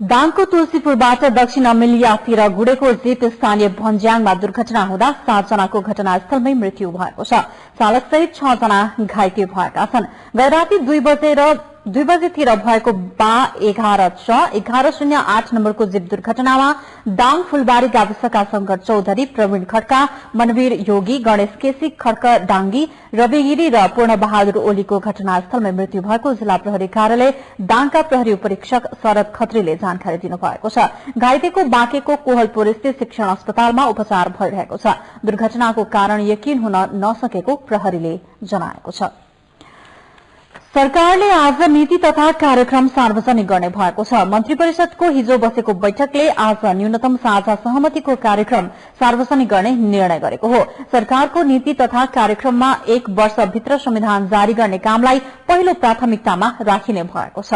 दाङको तुलसीपुरबाट दक्षिण अमेलियातिर गुडेको जीप स्थानीय भन्ज्याङमा दुर्घटना हुँदा 7 जनाको घटनास्थलमै मृत्यु भएको छ। चालकसहित 6 जना घाइते भएका छन्। गैराती 2 बजेतिर भएको बा 1108 नम्बरको जीप दुर्घटनामा दाङ फुलबारी गाविसका शंकर चौधरी, प्रवीण खड्का, मनवीर योगी, गणेश केसी, खड्क डांगी, रवि गिरी र पूर्ण बहादुर ओलीको घटनास्थलमै मृत्यु भएको जिल्ला प्रहरी कार्यालय दाङका प्रहरी उपरीक्षक शरद खत्रीले जानकारी दिनुभएको छ। घाइतेको बाँकेको कोहलपुर स्थित शिक्षण अस्पतालमा उपचार भइरहेको छ। दुर्घटनाको कारण यकिन हुन नसकेको प्रहरीले जनाएको छ। सरकारले आज नीति तथा कार्यक्रम सार्वजनिक गर्ने भएको छ। मन्त्री परिषदको हिजो बसेको बैठकले आज न्यूनतम साझा सहमतिको कार्यक्रम सार्वजनिक गर्ने निर्णय गरेको हो। सरकारको नीति तथा कार्यक्रममा 1 वर्षभित्र संविधान जारी गर्ने कामलाई पहिलो प्राथमिकतामा राखिने भएको छ।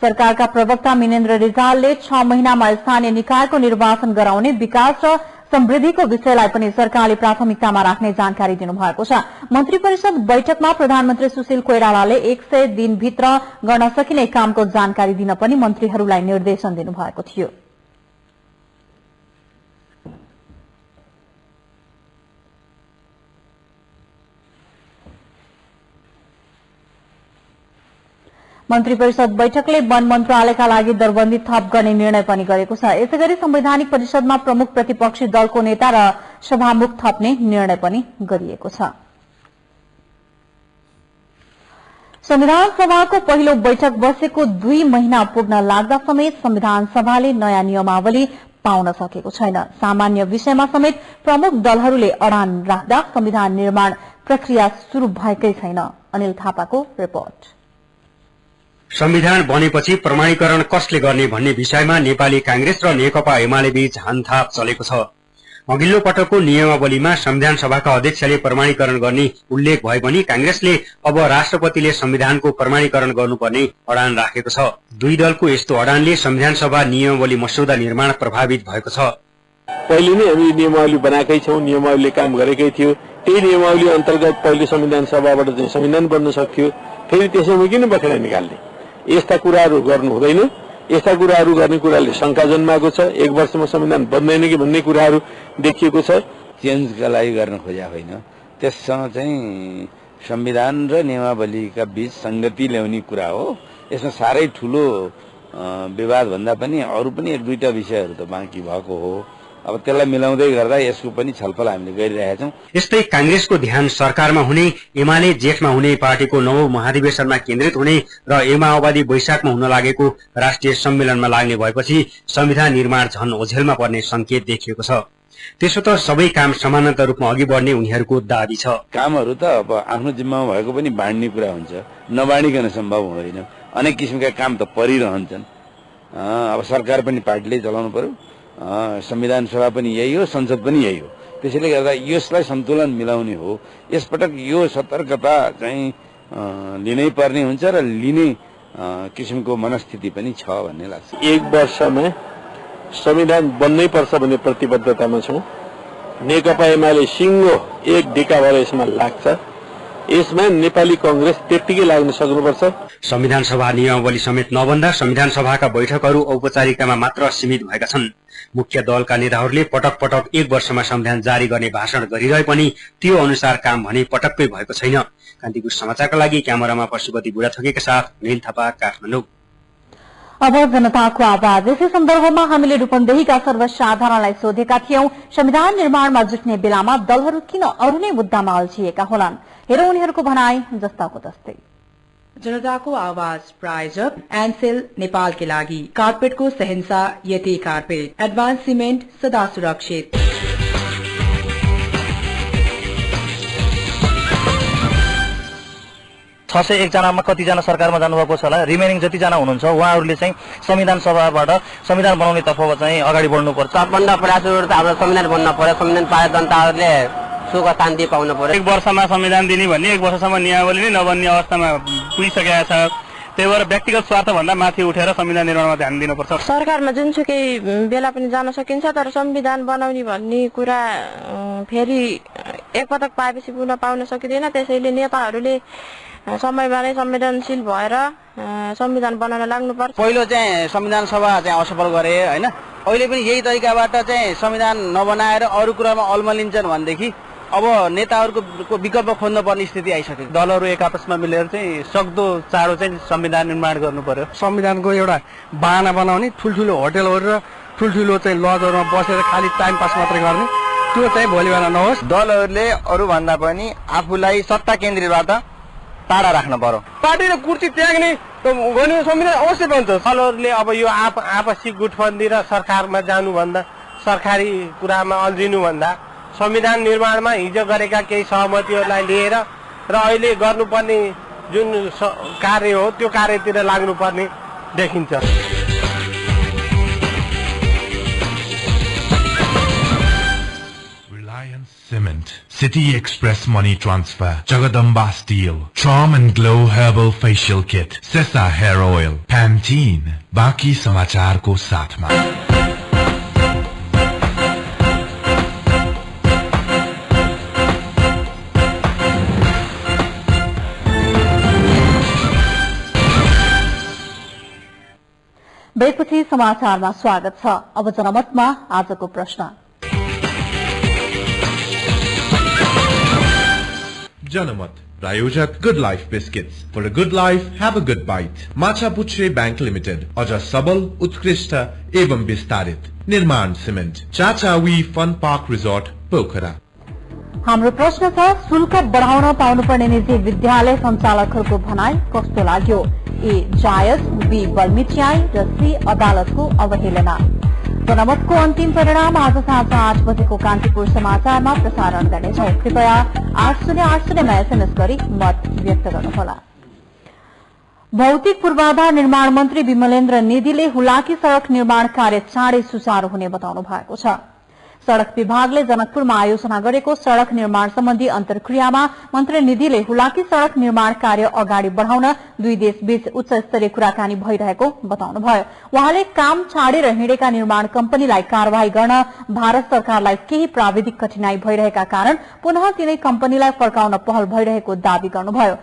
सरकारका प्रवक्ता मिनेन्द्र रिजालले 6 महिनामा स्थानीय निकायको निर्वाचन गराउने विकास र समृद्धिको विषयलाई पनि सरकारले प्राथमिकतामा राख्ने जानकारी दिनुभएको छ। मन्त्री परिषद बैठकमा प्रधानमन्त्री सुशील कोइरालाले 100 दिनभित्र गर्न सकिने कामको जानकारी दिन पनि मन्त्रीहरूलाई निर्देशन दिनुभएको थियो। मन्त्री परिषद बैठकले वन मन्त्रालयका लागि दरबन्दी थप गर्ने निर्णय पनि गरेको छ। यसैगरी संवैधानिक परिषदमा प्रमुख प्रतिपक्षी दलको नेता र सभामुख थप्ने निर्णय पनि गरिएको छ। संविधान सभाको पहिलो बैठक बसेको 2 महिना पुग्न लाग्दा समेत संविधान सभाले नयाँ नियमावली पाउन सकेको छैन। सामान्य विषयमा समेत प्रमुख दलहरूले अडान राख्दा संविधान निर्माण प्रक्रिया शुरू भएकै छैन। अनिल थापाको रिपोर्ट। संविधान बनेपछि प्रमाणीकरण कसले गर्ने भन्ने विषयमा नेपाली कांग्रेस र नेकपा एमाले बीच हानथाप चलेको छ। अघिल्लो पटकको नियमावलीमा संविधान सभाका अध्यक्षले प्रमाणीकरण गर्ने उल्लेख भए पनि कांग्रेसले अब राष्ट्रपतिले संविधानको प्रमाणीकरण गर्नुपर्ने अडान राखेको छ। दुई दलको यस्तो अडानले संविधान सभा नियमावली मस्यौदा निर्माण प्रभावित भएको छ। पहिले नै हामी नियमावली बनाएकै छौं, नियमावलीले काम गरेकै थियो। त्यही नियमावली अन्तर्गत पहिले संविधान सभाबाट चाहिँ संविधान बन्न सक्थ्यो। फेरि त्यसैमा किन बखेडा निकाल्ने? यस्ता कुराहरू गर्नु हुँदैन। यस्ता कुराहरू गर्ने कुराले शंका जन्माएको छ। 1 वर्षमा संविधान बन्दैन कि भन्ने कुराहरू देखिएको छ। चेन्जका लागि गर्न खोजेको होइन। त्यससँग चाहिँ संविधान र नियमावलीका बीच संगति ल्याउने कुरा हो। यसमा साह्रै ठूलो विवाद भन्दा पनि अरू पनि 1-2टा विषयहरू त बाँकी भएको हो। अब त्यसलाई मिलाउँदै गर्दा यसको पनि छलफल हामीले गरिरहेका छौं। यस्तै कांग्रेसको ध्यान सरकारमा हुने, एमाले जेठमा हुने, पार्टीको 9औं महाधिवेशनमा केन्द्रित हुने र माओवादी वैशाखमा हुन लागेको राष्ट्रिय सम्मेलनमा लाग्ने भएपछि संविधान निर्माण झन ओझेलमा पर्ने संकेत देखिएको छ। त्यसो त सबै काम समानान्तर रूपमा अघि बढ्ने उनीहरूको दाबी छ। कामहरू त अब आफ्नो जिम्मामा भएको पनि बाँड्ने कुरा हुन्छ, नबाँडिकन सम्भव हुँदैन। अनेक किसिमका काम त परिरहन्छन्। अब सरकार पनि पार्टीले चलाउनु पर्यो, संविधान सभा पनि यही हो, संसद पनि यही हो। त्यसैले गर्दा यसलाई सन्तुलन मिलाउने हो। यसपटक यो सतर्कता चाहिँ लिनै पर्ने हुन्छ र लिने किसिमको मनस्थिति पनि छ भन्ने लाग्छ। 1 वर्षमा संविधान बन्नै पर्छ भन्ने प्रतिबद्धतामा छौं। नेकपा एमाले सिंगो 1 डिका भएर यसमा लाग्छ। यसमा नेपाली कांग्रेस त्यतिकै लाग्न सक्नुपर्छ। संविधान सभा नियमावली समेत नबन्दा संविधान सभाका बैठकहरू औपचारिकतामा मात्र सीमित भएका छन्। मुख्य दलका नेताहरूले पटक पटक 1 वर्षमा संविधान जारी गर्ने भाषण गरिरहे पनि त्यो अनुसार काम भने पटक्कै भएको छैन। कान्तिपुर समाचारका लागि क्यामेरामा पशुपति बुढाथोकीका साथ अनिल थापा, काठमाडौँ। अब जनताको आवाज। यसै सन्दर्भमा हामीले रूपन्देहीका सर्वसाधारणलाई सोधेका थियौं, संविधान निर्माणमा जुट्ने बेलामा दलहरू किन अरू नै मुद्दामा अल्झिएका होलान्? हेरौं उनीहरूको भनाई जस्ताको तस्तै। जनताको आवाज प्रायोजक एनसेल नेपालकै लागि कार्पेटको शहंशाह यति कार्पेट, एडभान्स सिमेन्ट सदा सुरक्षित। 601 जनामा कतिजना सरकारमा जानुभएको छ होला, रिमेनिङ जतिजना हुनुहुन्छ उहाँहरूले चाहिँ संविधान सभाबाट संविधान बनाउने तर्फबाट चाहिँ अगाडि बढ्नुपर्छ। सबभन्दा प्रयासहरू त हाम्रो संविधान बन्न पर्यो। संविधान पाए जनताहरूले सुख शान्ति पाउनु पर्यो। 1 वर्षमा संविधान दिने भन्ने 1 वर्षसम्म नियमावली नै नबन्ने अवस्थामा पुगिसकेका छ। त्यही भएर व्यक्तिगत स्वार्थ भन्दा माथि उठेर संविधान निर्माणमा ध्यान दिनुपर्छ। सरकारमा जुनसुकै बेला पनि जान सकिन्छ, तर संविधान बनाउने भन्ने कुरा फेरि एकपटक पाएपछि पुनः पाउन सकिँदैन। त्यसैले नेताहरूले समयमा नै संवेदनशील भएर संविधान बनाउन लाग्नुपर्छ। पहिलो चाहिँ संविधान सभा चाहिँ असफल गरे हैन, अहिले पनि यही तरिकाबाट चाहिँ संविधान नबनाएर अरू कुरामा अल्मलिन्छन् भनेदेखि अब नेताहरूको विकल्प खोज्न पर्ने स्थिति आइसक्यो। दलहरू एक आपसमा मिलेर चाहिँ सक्दो चाँडो चाहिँ संविधान निर्माण गर्नु पर्यो। संविधानको एउटा बाहना बनाउने, ठुल्ठुलो होटलहरू र ठुल्ठुलो चाहिँ लजहरूमा बसेर खालि टाइम पास मात्रै गर्ने, त्यो चाहिँ भोलिवाला नहोस्। दलहरूले अरूभन्दा पनि आफूलाई सत्ता केन्द्रबाट टाढा राख्न पर्यो। पार्टी र कुर्सी त्याग्ने गर्ने संविधान अवश्य बन्छ। दलहरूले अब यो आपसी गुटबन्दी र सरकारमा जानुभन्दा, सरकारी कुरामा अल्झिनुभन्दा संविधान निर्माणमा हिजो गरेका केही सहमतिहरूलाई लिएर र अहिले गर्नुपर्ने जुन कार्य हो त्यो कार्यतिर लाग्नुपर्ने देखिन्छ। Cement, City Express Money Transfer, Jagadamba Steel, Charm and Glow Herbal Facial Kit, Sesa Hair Oil, Pantene, बाकी समाचार को साथ में। बेपछि समाचारमा स्वागत छ। अब जनमतमा आजको प्रश्न। जनमत प्रायोजक good life biscuits. For a good life have a good bite. Machhapuchchhre bank limited, अझ सबल, उत्कृष्ट एवं विस्तारित। निर्माण cement, Chacha V fun park resort, Pokhara. हाम्रो प्रश्न छ, शुल्क बढाउन पाउनुपर्ने निजी विद्यालय सञ्चालकहरूको भनाई कस्तो लाग्यो? ए जायज, बी बलमिच्याई र सी अदालतको अवहेलना। जनमतको अन्तिम परिणाम आज साँझ 8 बजेको कान्तिपुर समाचारमा प्रसारण गर्नेछौं। कृपया 8080मा एसएमएस गरी मत व्यक्त गर्नुहोला। भौतिक पूर्वाधार निर्माण मन्त्री विमलेन्द्र निधिले हुलाकी सड़क निर्माण कार्य चाँडै सुचारू हुने बताउनु भएको छ। सड़क विभागले जनकपुरमा आयोजना गरेको सड़क निर्माण सम्बन्धी अन्तर्क्रियामा मन्त्री निधिले हुलाकी सड़क निर्माण कार्य अगाडि बढ़ाउन दुई देशबीच उच्च स्तरीय कुराकानी भइरहेको बताउनुभयो। उहाँले काम छाडेर हिँडेका निर्माण कम्पनीलाई कार्यवाही गर्न भारत सरकारलाई केही प्राविधिक कठिनाई भइरहेका कारण पुनः तिनै कम्पनीलाई फर्काउन पहल भइरहेको दावी गर्नुभयो।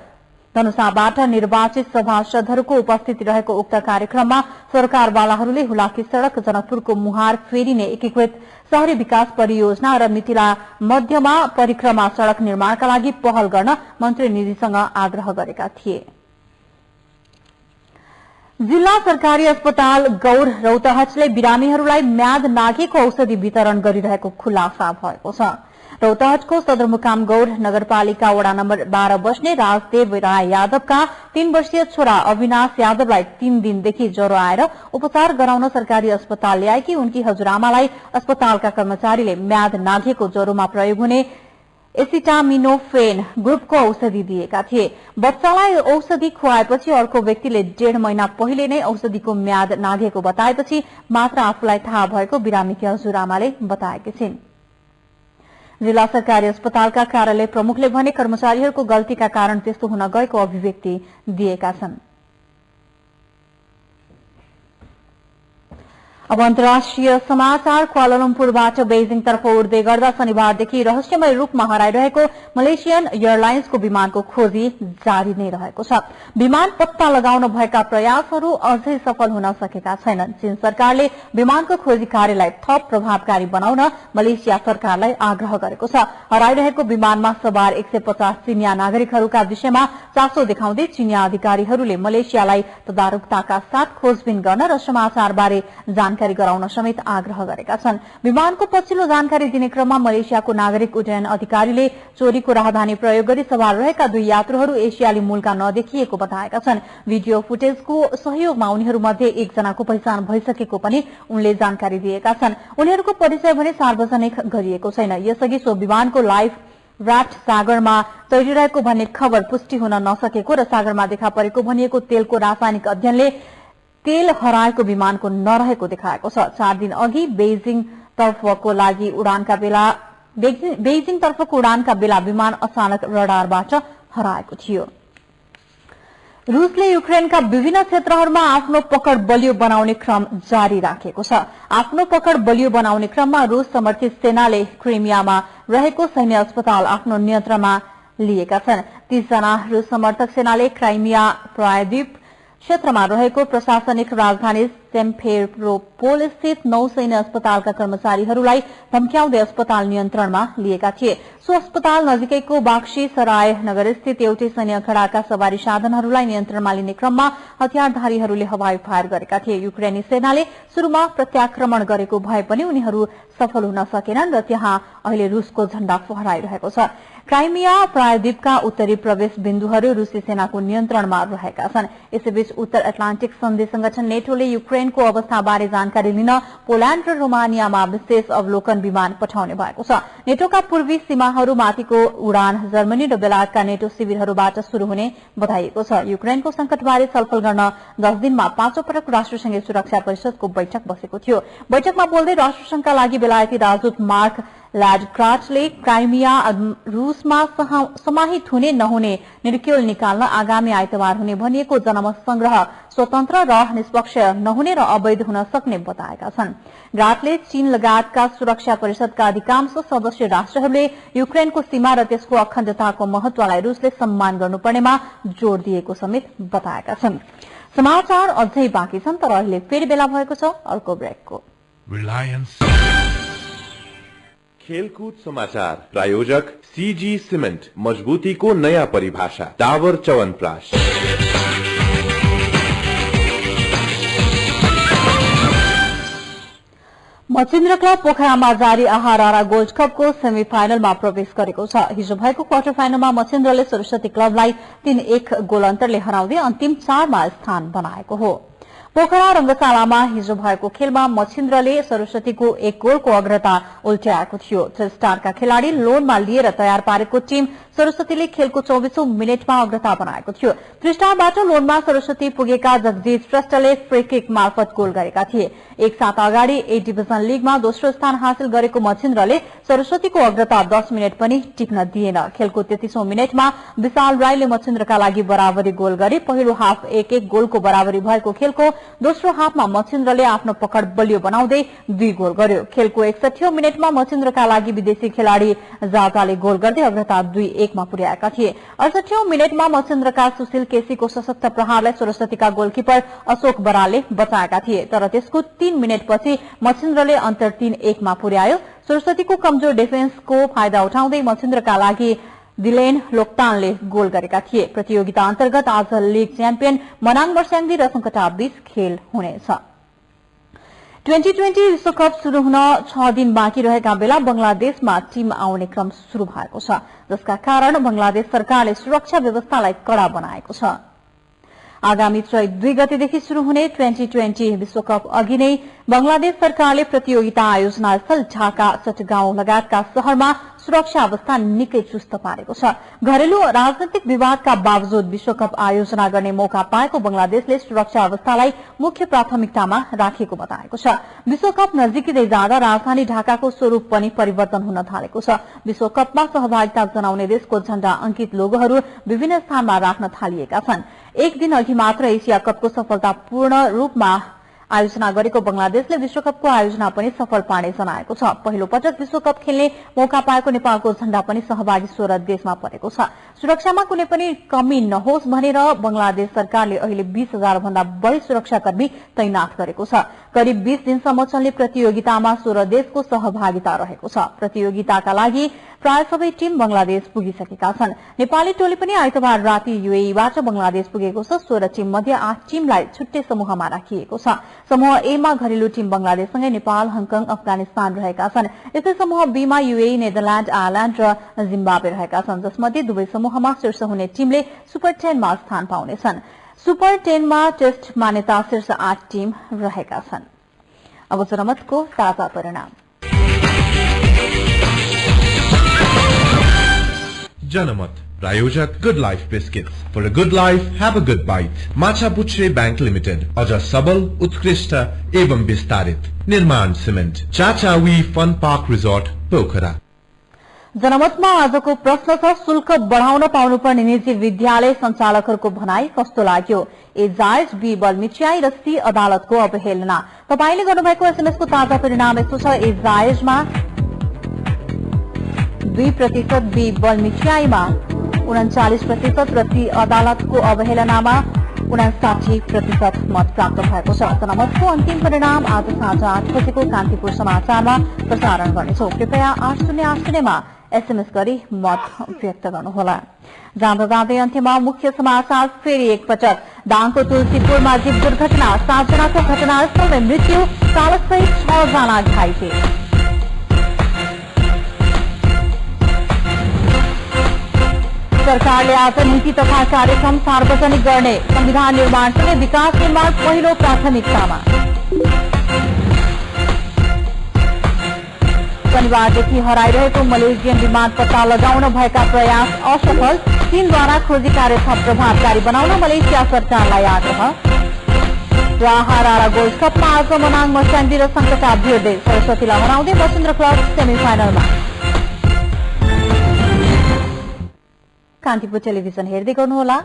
धनुषाबाट निर्वाचित सभासदहरूको उपस्थिति रहेको उक्त कार्यक्रममा सरकारवालाहरूले हुलाकी सड़क, जनकपुरको मुहार फेरिने एकीकृत शहरी विकास परियोजना र मिथिला मध्यमा परिक्रमा सड़क निर्माणका लागि पहल गर्न मन्त्री निधिसँग आग्रह गरेका थिए। जिल्ला सरकारी अस्पताल गौर रौतहटले बिरामीहरूलाई म्याद नाघेको औषधि वितरण गरिरहेको खुलासा भएको छ। रौतहटको सदरमुकाम गौर नगरपालिका वडा नम्बर 12 बस्ने राजदेव राय यादवका 3 वर्षीय छोरा अविनाश यादवलाई 3 दिनदेखि ज्वरो आएर उपचार गराउन सरकारी अस्पताल ल्याएकी उनकी हजुरआमालाई अस्पतालका कर्मचारीले म्याद नाघेको ज्वरोमा प्रयोग हुने एसिटामिनोफेन ग्रुपको औषधि दिएका थिए। बच्चालाई औषधि खुवाएपछि अर्को व्यक्तिले 1.5 महिना पहिले नै औषधिको म्याद नाघेको बताएपछि मात्र आफूलाई थाहा भएको बिरामीकी हजुरआमाले बताएकी छिन्। जिल्ला सरकारी अस्पतालका कार्यालय प्रमुखले भने कर्मचारीहरूको गल्तीका कारण त्यस्तो हुन गएको अभिव्यक्ति दिएका छन्। अब अन्तर्राष्ट्रिय समाचार। क्वालालम्पुरबाट बेजिङतर्फ उड्दै गर्दा शनिबारदेखि रहस्यमय रूपमा हराइरहेको मलेसियन एयरलाइन्सको विमानको खोजी जारी नै रहेको छ। विमान पत्ता लगाउन भएका प्रयासहरू अझै सफल हुन सकेका छैनन्। चीन सरकारले विमानको खोजी कार्यलाई थप प्रभावकारी बनाउन मलेसिया सरकारलाई आग्रह गरेको छ। हराइरहेको विमानमा सवार 150 चिनिया नागरिकहरूका विषयमा चासो देखाउँदै चिनिया अधिकारीहरूले मलेसियालाई तदारुकताका साथ खोजबिन गर्न र समाचारबारे जानकारी गराउन समेत आग्रह गरेका छन्। विमानको पछिल्लो जानकारी दिने क्रममा मलेसियाको नागरिक उड्डयन अधिकारीले चोरीको राहदानी प्रयोग गरी सवार रहेका 2 यात्रुहरू एसियाली मूलका नदेखिएको बताएका छन्। भिडियो फुटेजको सहयोगमा उनीहरूमध्ये एकजनाको पहिचान भइसकेको पनि उनले जानकारी दिएका छन्। उनीहरूको परिचय भने सार्वजनिक गरिएको छैन। यसअघि सो विमानको लाइफ राफ्ट सागरमा तैरिरहेको भन्ने खबर पुष्टि हुन नसकेको र सागरमा देखा परेको भनिएको तेलको रासायनिक अध्ययनले तेल हराएको विमानको नरहेको देखाएको छ। 4 दिन अघि बेजिङतर्फको उडानका बेला विमान अचानक रडारबाट हराएको थियो। रूसले युक्रेनका विभिन्न क्षेत्रहरूमा आफ्नो पकड बलियो बनाउने क्रम जारी राखेको छ। आफ्नो पकड बलियो बनाउने क्रममा रूस समर्थित सेनाले क्रिमियामा रहेको सैन्य अस्पताल आफ्नो नियन्त्रणमा लिएका छन्। 30 जना रूस समर्थक सेनाले क्राइमिया प्रायद्वीप क्षेत्रमा रहेको प्रशासनिक राजधानी सेम्फेरोपोल स्थित नौसैन्य अस्पतालका कर्मचारीहरूलाई धम्क्याउँदै अस्पताल नियन्त्रणमा लिएका थिए। सो अस्पताल नजिकैको बाक्सी सराय नगर स्थित एउटै सैन्य खडाका सवारी साधनहरूलाई नियन्त्रणमा लिने क्रममा हतियारधारीहरूले हवाई फायर गरेका थिए। युक्रेनी सेनाले शुरूमा प्रत्याक्रमण गरेको भए पनि उनीहरू सफल हुन सकेनन् र त्यहाँ अहिले रूसको झण्डा फहराइरहेको छ। क्राइमिया प्रायद्वीपका उत्तरी प्रवेश बिन्दुहरू रूसी सेनाको नियन्त्रणमा रहेका छन्। यसैबीच उत्तर एटलान्टिक सन्धि संगठन नेटोले युक्रेनको अवस्थाबारे जानकारी लिन पोल्याण्ड र रोमानियामा विशेष अवलोकन विमान पठाउने भएको छ। नेटोका पूर्वी सीमाहरूमाथिको उडान जर्मनी र बेलायतका नेटो शिविरहरूबाट शुरू हुने बताइएको छ। युक्रेनको संकटबारे छलफल गर्न 10 दिनमा 5औं पटक राष्ट्रसंघीय सुरक्षा परिषदको बैठक बसेको थियो। बैठकमा बोल्दै राष्ट्रसंघका लागि बेलायती राजदूत मार्क ल्याडक्राटले क्राइमिया रूसमा समाहित हुने नहुने निर्क्युल निकाल्न आगामी आइतबार हुने भनिएको जनमत संग्रह स्वतन्त्र र निष्पक्ष नहुने र अवैध हुन सक्ने बताएका छन्। ग्राटले चीन लगायतका सुरक्षा परिषदका अधिकांश सदस्य राष्ट्रहरूले युक्रेनको सीमा र त्यसको अखण्डताको महत्वलाई रूसले सम्मान गर्नुपर्नेमा जोड़ दिएको समेत बताएका छन्। समाचार अझै बाँकी छन्, तर अहिले फेरि बेला भएको छ अर्को ब्रेकको। खेलकूद समाचार प्रायोजक सीजी सिमेन्ट, मजबूतीको नयाँ परिभाषा, डाबर च्यवनप्राश। मचिन्द्र क्लब पोखरामा जारी आहारा गोल्ड कपको सेमी फाइनलमा प्रवेश गरेको छ। हिजो भएको क्वार्टर फाइनलमा मचिन्द्रले सरस्वती क्लबलाई 3-1 गोल अन्तरले हराउँदै अन्तिम 4 मा स्थान बनाएको हो। पोखरा रंगशालामा हिजो भएको खेलमा मचिन्द्रले सरस्वतीको 1 गोलको अग्रता उल्ट्याएको थियो। स्टारका खेलाड़ी लोनमा लिएर तयार पारेको टीम सरस्वतीले खेलको 24औं मिनेटमा अग्रता बनाएको थियो। त्रिस्टारबाट लोनमा सरस्वती पुगेका जगदीश श्रेष्ठले फ्री किक मार्फत गोल गरेका थिए। एक साथ अगाडि ए डिभिजन लीगमा दोस्रो स्थान हासिल गरेको मचिन्द्रले सरस्वतीको अग्रता 10 मिनट पनि टिक्न दिएन। खेलको 33औं मिनेटमा विशाल राईले मचिन्द्रका लागि बराबरी गोल गरे। पहिलो हाफ 1-1 गोलको बराबरी भएको खेलको दोस्रो हाफमा मचिन्द्रले आफ्नो पकड बलियो बनाउँदै 2 गोल गर्यो। खेलको 61औं मिनेटमा मचिन्द्रका लागि विदेशी खेलाड़ी जाजाले गोल गर्दै अग्रता 2-1 मा पुर्याएका थिए। 68औं मिनेटमा मचिन्द्रका सुशील केसीको सशक्त प्रहारलाई सरस्वतीका गोलकिपर अशोक बरालले बचाएका थिए, तर त्यसको 3 मिनेटपछि मचिन्द्रले अन्तर 3-1 मा पुर्यायो। सरस्वतीको कमजोर डिफेन्सको फाइदा उठाउँदै मचिन्द्रका लागि दिलेन लोकतानले गोल गरेका थिए। प्रतियोगिता अन्तर्गत आज लीग च्याम्पियन मनाङ मर्स्याङ्दी र सङ्कटा बीच खेल हुनेछ। 2020 विश्वकप शुरू हुन 6 दिन बाँकी रहेका बेला बंगलादेशमा टीम आउने क्रम शुरू भएको छ, जसका कारण बंगलादेश सरकारले सुरक्षा व्यवस्थालाई कड़ा बनाएको छ। आगामी चैत 2 गतेदेखि शुरू हुने 2020 विश्वकप अघि नै बंगलादेश सरकारले प्रतियोगिता आयोजना स्थल ढाका, चटगाउँ लगायतका शहरमा सुरक्षा अवस्था निकै चुस्त पारेको छ। घरेलु राजनैतिक विवादका बावजुद विश्वकप आयोजना गर्ने मौका पाएको बंगलादेशले सुरक्षा अवस्थालाई मुख्य प्राथमिकतामा राखेको बताएको छ। विश्वकप नजिकै जाँदा राजधानी ढाकाको स्वरूप पनि परिवर्तन हुन थालेको छ। विश्वकपमा सहभागिता जनाउने देशको झण्डा अंकित लोगोहरू विभिन्न स्थानमा राख्न थालिएका छन्। एक दिन अघि मात्र एसिया कपको सफलतापूर्ण रूपमा आयोजना गरेको बंगलादेशले विश्वकपको आयोजना पनि सफल पार्ने जनाएको छ। पहिलो पटक विश्वकप खेल्ने मौका पाएको नेपालको झण्डा पनि सहभागी 16 देशमा परेको छ। सुरक्षामा कुनै पनि कमी नहोस् भनेर बंगलादेश सरकारले अहिले 20,000 भन्दा बढ़ी सुरक्षाकर्मी तैनाथ गरेको छ। करिब 20 दिनसम्म चल्ने प्रतियोगितामा 16 देशको सहभागिता रहेको छ। प्रतियोगिताका लागि प्राय सबै टीम बंगलादेश पुगिसकेका छन्। नेपाली टोली पनि आइतबार राति यूएईबाट बंगलादेश पुगेको छ। 16 टीम मध्ये 8 टीमलाई छुट्टै समूहमा राखिएको छ। समूह ए मा घरेलु टीम बंगलादेशसँगै नेपाल, हङकङ, अफगानिस्तान रहेका छन्। यस्तै समूह बी मा यूएई, नेदरल्याण्ड, आयरल्याण्ड र जिम्बाब्वे रहेका छन्, जसमध्ये दुवै समूहमा शीर्ष हुने टीमले सुपर 10 मा स्थान पाउनेछन्। सुपर 10 मा टेस्ट मान्यता शीर्ष 8 टीम रहेका छन्। अब जनमतको ताजा परिणाम। जनमत प्रायोजक good life biscuits. For a good life have a good bite. Machhapuchchhre bank limited, अझ सबल, उत्कृष्ट एवं विस्तारित। निर्माण सिमेन्ट, चाचावी फन पार्क रिजोर्ट, पोखरा। जनमतमा आजको प्रश्न छ, शुल्क बढ़ाउन पाउनुपर्ने निजी विद्यालय संचालकहरूको भनाई कस्तो लाग्यो? ए जायज, बी बलमिच्याई र सी अदालतको अवहेलना। तपाईले गर्नुभएको एसएमएसको ताजा परिणाम यस्तो छ। ए जायजमा 2%, बी बलमिच्याईमा 39% र ती अदालतको अवहेलनामा 59% मत प्राप्त भएको छ। जनमतको अन्तिम परिणाम आज साँझ 8 बजेको कान्तिपुर समाचारमा प्रसारण गर्नेछौ। कृपया 8080मा एसएमएस गरी मत व्यक्त गर्नुहोला। जाँदै अन्त्यमा मुख्य समाचार फेरि एकपटक। दाङको तुलसीपुरमा जीव दुर्घटना, 7 जनाको घटनास्थलमै मृत्यु, चालकसहित 6 जना घाइते। सरकारले आज नीति तथा कार्यक्रम सार्वजनिक गर्ने, संविधान निर्माणसँगै विकास निर्माण पहिलो प्राथमिकतामा। शनिबारदेखि हराइरहेको मलेसियन विमान पत्ता लगाउन भएका प्रयास असफल, चीनद्वारा खोजी कार्य थप प्रभावकारी बनाउन मलेसिया सरकारलाई आग्रह। राहारा गोल्ड कपमा आज मनाङ मस्याङ्दी र सङ्कटा भिड्दै, सरस्वतीलाई हराउँदै महेन्द्र क्लब सेमिफाइनलमा। कान्तिपुर टेलिभिजन हेर्दै गर्नुहोला।